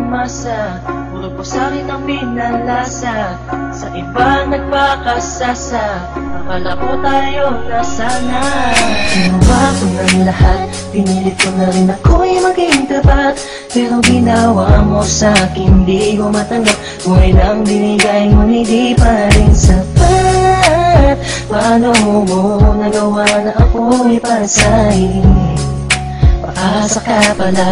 umasa, puro po sa'kin ang pinalasa, sa iba nagpakasasa, akala ko tayo nasana. Ginawa ko ng lahat, pinilit ko na rin ako'y maging tapat, pero ginawa mo sa'kin di ko matanggap. Kung ilang binigay ngunit di pa rin sapat, paano mo nagawa na ako'y pasahin? Paasa ka pala,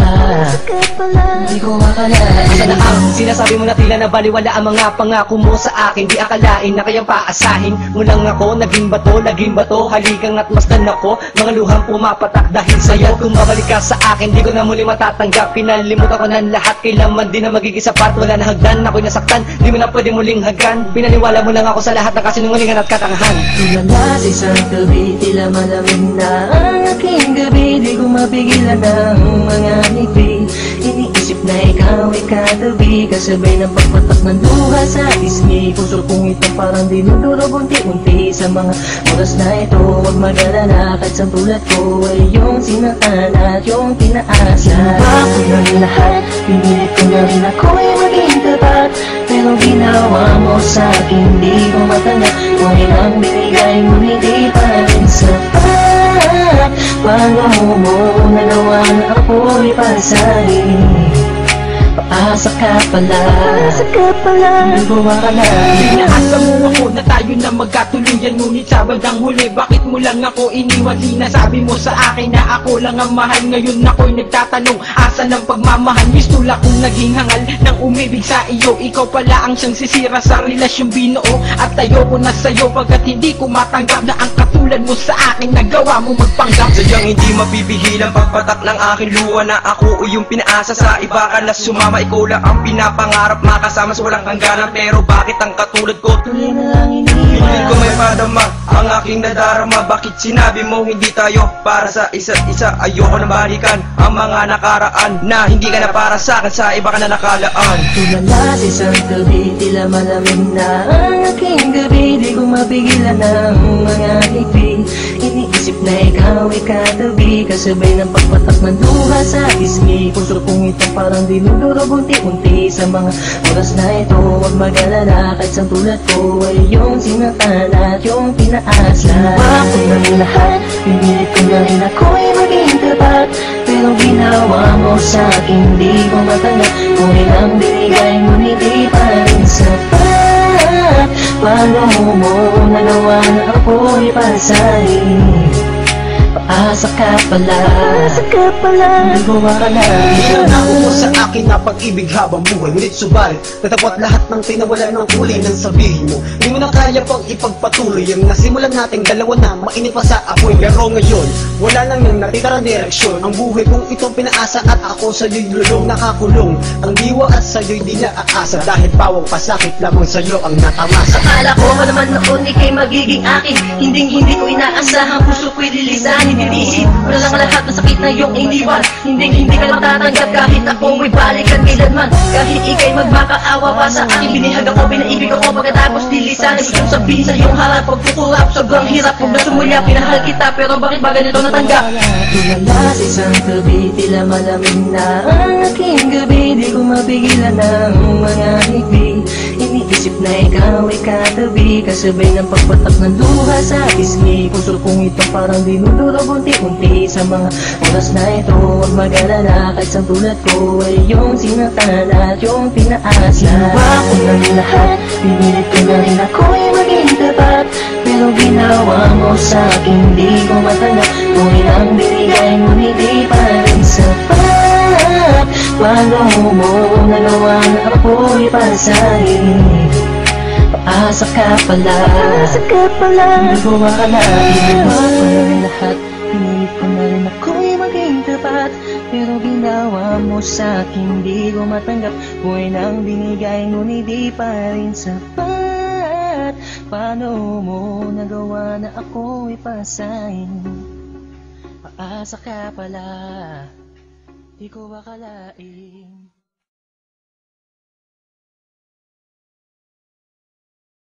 hindi ko akalain. Asa na ang sinasabi mo na tila na baliwala ang mga pangako mo sa akin? Di akalain na kayang paasahin mo lang ako. Naging bato, haligang at masdan ako. Mga luhang pumapatak dahil sa'yo. Kung babalik ka sa akin, di ko na muli matatanggap. Pinalimutan ko ng lahat, kailanman din na magiging sapat. Wala na hagdan, ako'y nasaktan, di mo na pwede muling hagan. Pinaniwala mo lang ako sa lahat ng kasinungalingan at katangahan. Tulala sa isang gabi, tila malamig na ang aking gabi. Di ko mapigilan ng mga ngiti, iniisip na ikaw ay katabi, kasabay ng pagpatak ng luha sa pisngi. Puso kong ito parang dinudurog unti-unti sa mga oras na ito. Huwag mag-alala, kahit sa tulad ko ay yung sinaktan at yung pinaasa. Ginawa ko ng lahat, pinilit ko na rin ako'y maging tapat, pero ginawa mo sa'kin di ko matanggap. Kung ilang binigay ngunit di pa rin sapat, paano mo nagawa na ako'y pasahin? Paasa ka pala, hindi ko akalain. Inaasa mo ako na tayo na magkatuluyan, ngunit sa bandang huli bakit mo lang ako iniwan? Sinasabi mo sa akin na ako lang ang mahal. Ngayon ako'y nagtatanong, asa ng pagmamahal? Mistula kong naging hangal ng umibig sa iyo. Ikaw pala ang siyang sisira sa relasyong binuo, at ayoko na sa'yo pagkat hindi ko matanggap na ang katulad mo sa akin nagawa mo magpanggap. Sadyang hindi mapipigil ang pagpatak ng aking luha na ako o yung pinaasa sa iba ka na sumama. Ikaw lang ang pinapangarap, makasama sa walang hangganan. Pero bakit ang katulad ko tuloy na lang hindi iniwan? ko may padama ang aking nadarama. Bakit sinabi mo hindi tayo para sa isa't isa? Ayoko na balikan ang mga nakaraan na hindi ka na para sa akin, sa iba ka na nakalaan. Tulala sa isang gabi, tila malamig na ang aking gabi. Di ko mapigilan ng mga ngiti, iniisip na ikaw ay katabi, kasabay ng pagpatak ng luha sa pisngi. Puso kong ito parang dinudurog unti-unti sa mga oras na ito. Huwag mag-alala, kahit sa tulad ko ay yung sinaktan at yung pinaasa. Ginawa ko ng lahat, pinilit ko na rin ako'y maging tapat, pero ginawa mo sa'kin di ko matanggap. Kung ilang binigay ngunit di pa rin sapat, paano mo nagawa na ako'y pasahin? Paasa ka pala, hindi ko akalain. Pinangako mo sa akin na pag-ibig habang buhay, ngunit subalit natapot lahat ng tinawala ng kulay ng sabihin mo. Di mo na kaya pang ipagpatuloy ang nasimulan nating dalawa na mainit pa sa apoy. Pero ngayon, wala nang yung natitirang direksyon. Ang buhay kong itong pinaasa at ako sa'yo'y lulong nakakulong. Ang diwa at sa'yo'y di na aasa, dahil bawang pasakit lamang sa'yo ang natamasa. Akala ko naman noon ika'y magiging akin, hindi ko inaasahan, puso ko'y lilisan. Hindi wala lang lahat ng sakit na iyong iniwan. Hindi ka lang tatanggap kahit ako may balikan kailanman. Kahit ika'y magmakaawa pa sa akin, binihag ako, pinaibig ako, pagkatapos dilisan. Gustong sabihin sa iyong harap, pagkukurap, sobrang hirap. Kung nasumulya, pinahal kita, pero bakit ba ganito natanggap? Tulala sa isang gabi, tila malamig na ang aking gabi. Di ko mapigilan ng mga ngiti, iniisip na ikaw ay katabi, kasabay ng pagpatak ng luha sa pisngi. Puso kong ito parang dinudurog unti-unti sa mga oras na ito. Huwag mag-alala, kahit sa tulad ko ay yung sinaktan at yung pinaasa. Ginawa ko ng lahat, pinilit ko na rin ako'y maging tapat, pero ginawa mo sa'kin di ko matanggap. Kung ilang binigay ngunit di pa rin sapat, paano mo nagawa na ako'y pasahin? Paasa ka pala, hindi ko akalain. Ginawa ko ng lahat, pinilit ko na rin ako'y maging tapat, pero ginawa mo sa'kin di ko matanggap. Kung ilang binigay ngunit di pa rin sapat, paano mo nagawa na ako'y pasahin? Paasa ka pala, di ko akalain.